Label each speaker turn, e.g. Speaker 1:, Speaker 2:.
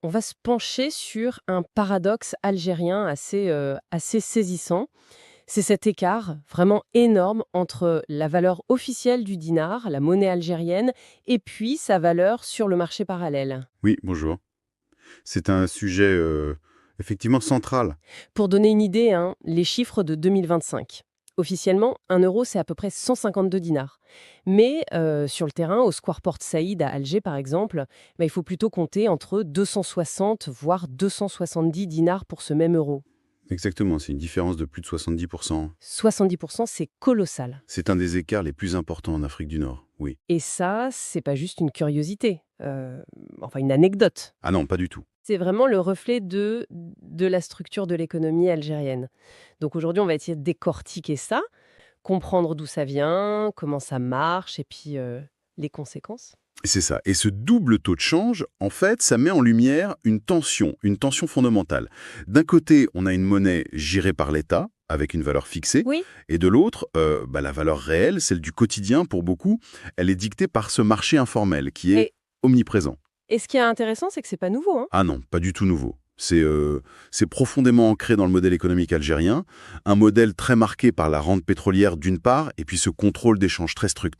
Speaker 1: On va se pencher sur un paradoxe algérien assez saisissant. C'est cet écart vraiment énorme entre la valeur officielle du dinar, la monnaie algérienne, et puis sa valeur sur le marché parallèle.
Speaker 2: Oui, bonjour. C'est un sujet effectivement central.
Speaker 1: Pour donner une idée, hein, les chiffres de 2025. Officiellement, 1 euro, c'est à peu près 152 dinars. Mais sur le terrain, au Square Port Saïd à Alger, par exemple, il faut plutôt compter entre 260 voire 270 dinars pour ce même euro.
Speaker 2: Exactement, c'est une différence de plus de 70%.
Speaker 1: 70%, c'est colossal.
Speaker 2: C'est un des écarts les plus importants en Afrique du Nord, oui.
Speaker 1: Et ça, c'est pas juste une curiosité, enfin une anecdote.
Speaker 2: Ah non, pas du tout.
Speaker 1: C'est vraiment le reflet de la structure de l'économie algérienne. Donc aujourd'hui, on va essayer de décortiquer ça, comprendre d'où ça vient, comment ça marche et puis les conséquences.
Speaker 2: C'est ça. Et ce double taux de change, en fait, ça met en lumière une tension fondamentale. D'un côté, on a une monnaie gérée par l'État, avec une valeur fixée,
Speaker 1: Oui.
Speaker 2: et de l'autre, la valeur réelle, celle du quotidien pour beaucoup, elle est dictée par ce marché informel qui est
Speaker 1: Et,
Speaker 2: omniprésent.
Speaker 1: et ce qui est intéressant, c'est que c'est pas nouveau, hein.
Speaker 2: Ah non, pas du tout nouveau. C'est profondément ancré dans le modèle économique algérien, un modèle très marqué par la rente pétrolière d'une part, et puis ce contrôle d'échange très strict